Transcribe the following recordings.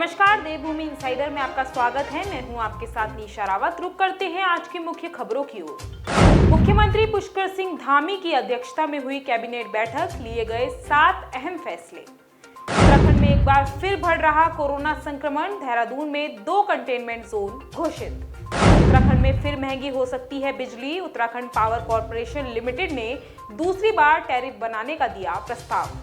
नमस्कार, देवभूमि इनसाइडर में आपका स्वागत है। मैं हूं आपके साथ निशा रावत। रुक करते हैं आज की मुख्य खबरों की ओर। मुख्यमंत्री पुष्कर सिंह धामी की अध्यक्षता में हुई कैबिनेट बैठक, लिए गए 7 अहम फैसले। उत्तराखंड में एक बार फिर बढ़ रहा कोरोना संक्रमण, देहरादून में 2 कंटेनमेंट जोन घोषित। उत्तराखंड में फिर महंगी हो सकती है बिजली, उत्तराखंड पावर कॉर्पोरेशन लिमिटेड ने दूसरी बार टैरिफ बनाने का दिया प्रस्ताव।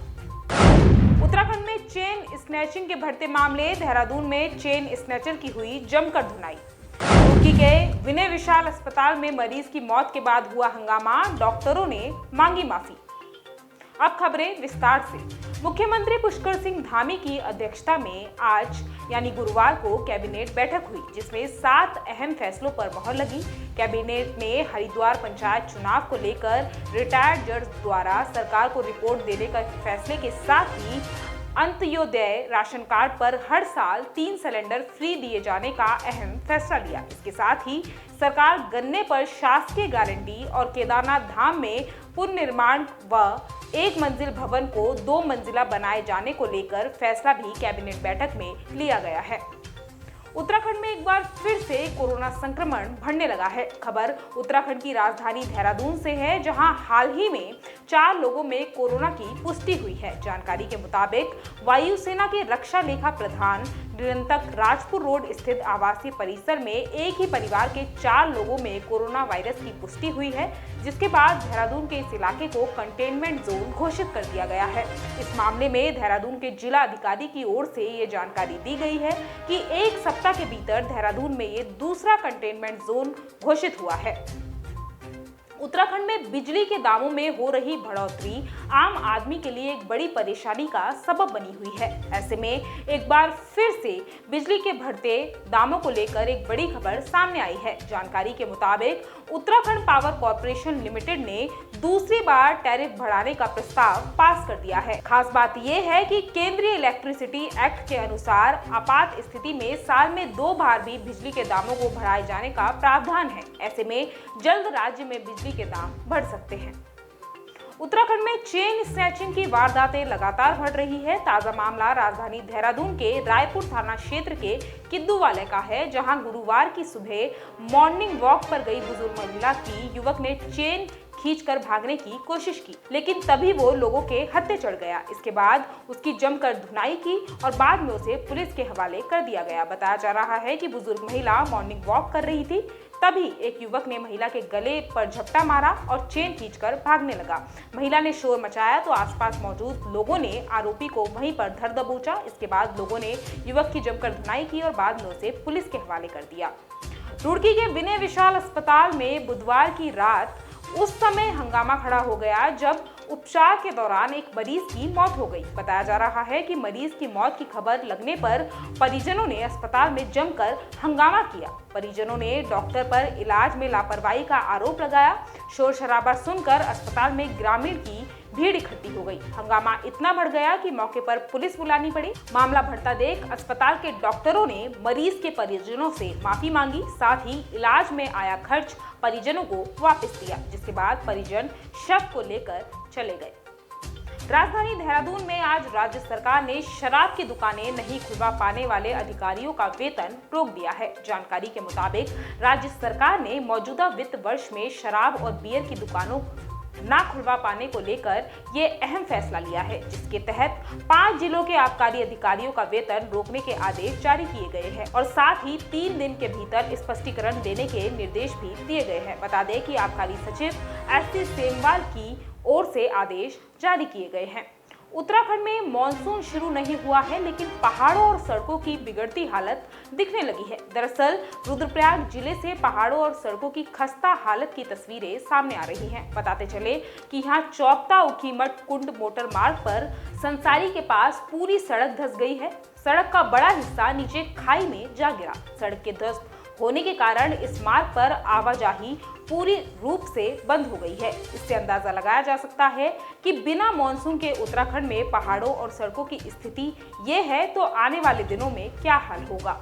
उत्तराखंड में चेन स्नैचिंग के बढ़ते मामले, देहरादून में चेन स्नैचर की हुई जमकर धुनाई। रुड़की के विनय विशाल अस्पताल में मरीज की मौत के बाद हुआ हंगामा, डॉक्टरों ने मांगी माफी। अब खबरें विस्तार से। मुख्यमंत्री पुष्कर सिंह धामी की अध्यक्षता में आज यानी गुरुवार को कैबिनेट बैठक हुई, जिसमें 7 अहम फैसलों पर मोहर लगी। कैबिनेट ने हरिद्वार पंचायत चुनाव को लेकर रिटायर्ड जज द्वारा सरकार को रिपोर्ट देने का फैसले के साथ ही अंत्योदय राशन कार्ड पर हर साल 3 सिलेंडर फ्री दिए जाने का अहम फैसला लिया। इसके साथ ही सरकार गन्ने पर शासकीय गारंटी और केदारनाथ धाम में पुनर्निर्माण व 1 मंजिल भवन को 2 मंजिला बनाए जाने को लेकर फैसला भी कैबिनेट बैठक में लिया गया है। उत्तराखंड में एक बार फिर से कोरोना संक्रमण बढ़ने लगा है। खबर उत्तराखंड की राजधानी देहरादून से है, जहां हाल ही में 4 लोगों में कोरोना की पुष्टि हुई है। जानकारी के मुताबिक वायुसेना के रक्षा लेखा प्रधान निरंतक राजपुर रोड स्थित आवासीय परिसर में एक ही परिवार के 4 लोगों में कोरोना वायरस की पुष्टि हुई है, जिसके बाद देहरादून के इस इलाके को कंटेनमेंट जोन घोषित कर दिया गया है। इस मामले में देहरादून के जिला अधिकारी की ओर से ये जानकारी दी गई है कि 1 सप्ताह के भीतर देहरादून में ये दूसरा कंटेनमेंट जोन घोषित हुआ है। उत्तराखंड में बिजली के दामों में हो रही बढ़ोतरी आम आदमी के लिए एक बड़ी परेशानी का सबब बनी हुई है। ऐसे में एक बार फिर से बिजली के बढ़ते दामों को लेकर एक बड़ी खबर सामने आई है। जानकारी के मुताबिक उत्तराखंड पावर कॉर्पोरेशन लिमिटेड ने दूसरी बार टैरिफ बढ़ाने का प्रस्ताव पास कर दिया है। खास बात यह है कि केंद्रीय इलेक्ट्रिसिटी एक्ट के अनुसार आपात स्थिति में साल में 2 बार भी बिजली के दामों को बढ़ाए जाने का प्रावधान है। ऐसे में जल्द राज्य में बिजली के दाम बढ़ सकते हैं। उत्तराखंड में चेन स्नैचिंग की वारदातें लगातार बढ़ रही है। ताजा मामला राजधानी देहरादून के रायपुर थाना क्षेत्र के किद्दूवाले का है, जहां गुरुवार की सुबह मॉर्निंग वॉक पर गई बुजुर्ग महिला की युवक ने चेन खींचकर भागने की कोशिश की, लेकिन तभी वो लोगों के हत्थे चढ़ गया। इसके बाद उसकी जमकर धुनाई की और बाद में उसे पुलिस के हवाले कर दिया गया। बताया जा रहा है कि बुजुर्ग महिला मॉर्निंग वॉक कर रही थी, तभी एक युवक ने महिला के गले पर झपटा मारा और चेन खींचकर भागने लगा। महिला ने शोर मचाया तो आसपास मौजूद लोगों ने आरोपी को वहीं पर धर दबोचा। इसके बाद लोगों ने युवक की जमकर धुनाई की और बाद में उसे पुलिस के हवाले कर दिया। रुड़की के विनय विशाल अस्पताल में बुधवार की रात उस समय हंगामा खड़ा हो गया जब उपचार के दौरान एक मरीज की मौत हो गई। बताया जा रहा है कि मरीज की मौत की खबर लगने पर परिजनों ने अस्पताल में जमकर हंगामा किया। परिजनों ने डॉक्टर पर इलाज में लापरवाही का आरोप लगाया। शोर शराबा सुनकर अस्पताल में ग्रामीण की भीड़ इकट्ठी हो गई। हंगामा इतना बढ़ गया कि मौके पर पुलिस बुलानी पड़ी। मामला बढ़ता देख अस्पताल के डॉक्टरों ने मरीज के परिजनों से माफी मांगी, साथ ही इलाज में आया खर्च परिजनों को वापस दिया, जिसके बाद परिजन शव को लेकर चले गए। राजधानी देहरादून में आज राज्य सरकार ने शराब की दुकानें नहीं खुलवा पाने वाले अधिकारियों का वेतन रोक दिया है। जानकारी के मुताबिक राज्य सरकार ने मौजूदा वित्त वर्ष में शराब और बियर की दुकानों ना खुलवा पाने को लेकर ये अहम फैसला लिया है, जिसके तहत 5 जिलों के आबकारी अधिकारियों का वेतन रोकने के आदेश जारी किए गए हैं और साथ ही 3 दिन के भीतर स्पष्टीकरण देने के निर्देश भी दिए गए हैं। बता दें कि आबकारी सचिव एससी सेमवाल की ओर से आदेश जारी किए गए हैं। उत्तराखंड में मॉनसून शुरू नहीं हुआ है, लेकिन पहाड़ों और सड़कों की बिगड़ती हालत दिखने लगी है। दरअसल रुद्रप्रयाग जिले से पहाड़ों और सड़कों की खस्ता हालत की तस्वीरें सामने आ रही हैं। बताते चले कि यहाँ चौपता उखीमठ कुंड मोटर मार्ग पर संसारी के पास पूरी सड़क धंस गई है। सड़क का बड़ा हिस्सा नीचे खाई में जा गिरा। सड़क के ध्वस्त होने के कारण इस मार्ग पर आवाजाही पूरी रूप से बंद हो गई है। इससे अंदाजा लगाया जा सकता है कि बिना मॉनसून के उत्तराखंड में पहाड़ों और सड़कों की स्थिति ये है तो आने वाले दिनों में क्या हाल होगा।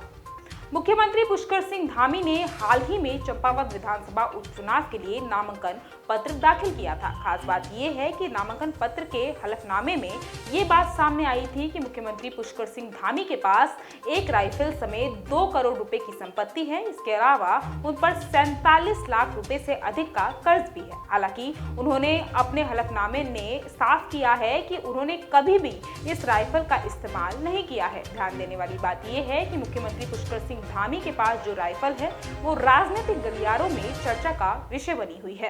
मुख्यमंत्री पुष्कर सिंह धामी ने हाल ही में चंपावत विधानसभा उपचुनाव के लिए नामांकन पत्र दाखिल किया था। खास बात यह है कि नामांकन पत्र के हलफनामे में ये बात सामने आई थी कि मुख्यमंत्री पुष्कर सिंह धामी के पास एक राइफल समेत 2 करोड़ रुपए की संपत्ति है। इसके अलावा उन पर 47 लाख रुपए से अधिक का कर्ज भी है। हालांकि उन्होंने अपने हलफनामे में साफ किया है कि उन्होंने कभी भी इस राइफल का इस्तेमाल नहीं किया है। ध्यान देने वाली बात यह है कि मुख्यमंत्री पुष्कर सिंह धामी के पास जो राइफल है वो राजनीतिक गलियारों में चर्चा का विषय बनी हुई है।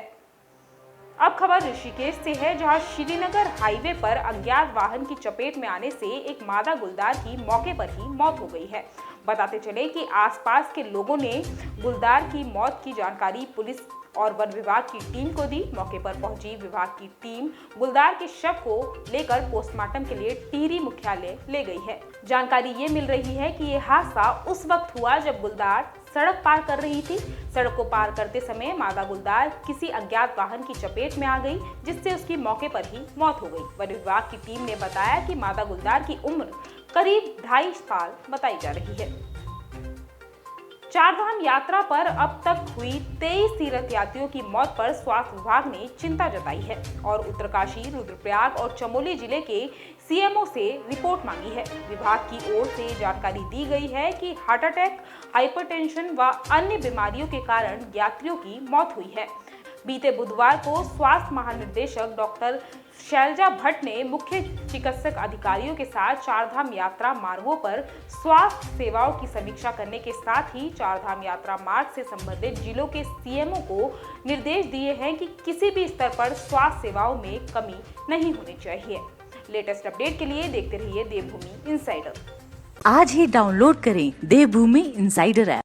अब खबर ऋषिकेश से है, जहां श्रीनगर हाईवे पर अज्ञात वाहन की चपेट में आने से एक मादा गुलदार की मौके पर ही मौत हो गई है। बताते चले कि आसपास के लोगों ने गुलदार की मौत की जानकारी पुलिस और वन विभाग की टीम को दी। मौके पर पहुंची विभाग की टीम गुलदार के शव को लेकर पोस्टमार्टम के लिए टिहरी मुख्यालय ले गई है। जानकारी ये मिल रही है कि यह हादसा उस वक्त हुआ जब गुलदार सड़क पार कर रही थी। सड़क को पार करते समय मादा गुलदार किसी अज्ञात वाहन की चपेट में आ गई, जिससे उसकी मौके पर ही मौत हो गई। वन विभाग की टीम ने बताया कि मादा गुलदार की उम्र करीब 2.5 साल बताई जा रही है। चारधाम यात्रा पर अब तक हुई 23 तीर्थ यात्रियों की मौत पर स्वास्थ्य विभाग ने चिंता जताई है और उत्तरकाशी, रुद्रप्रयाग और चमोली जिले के सीएमओ से रिपोर्ट मांगी है। विभाग की ओर से जानकारी दी गई है कि हार्ट अटैक, हाइपरटेंशन व अन्य बीमारियों के कारण यात्रियों की मौत हुई है। बीते बुधवार को स्वास्थ्य महानिदेशक डॉक्टर शैलजा भट्ट ने मुख्य चिकित्सक अधिकारियों के साथ चारधाम यात्रा मार्गों पर स्वास्थ्य सेवाओं की समीक्षा करने के साथ ही चारधाम यात्रा मार्ग से संबंधित जिलों के सीएमओ को निर्देश दिए हैं कि किसी भी स्तर पर स्वास्थ्य सेवाओं में कमी नहीं होनी चाहिए। लेटेस्ट अपडेट के लिए देखते रहिए देवभूमि इंसाइडर। आज ही डाउनलोड करें देवभूमि इंसाइडर ऐप।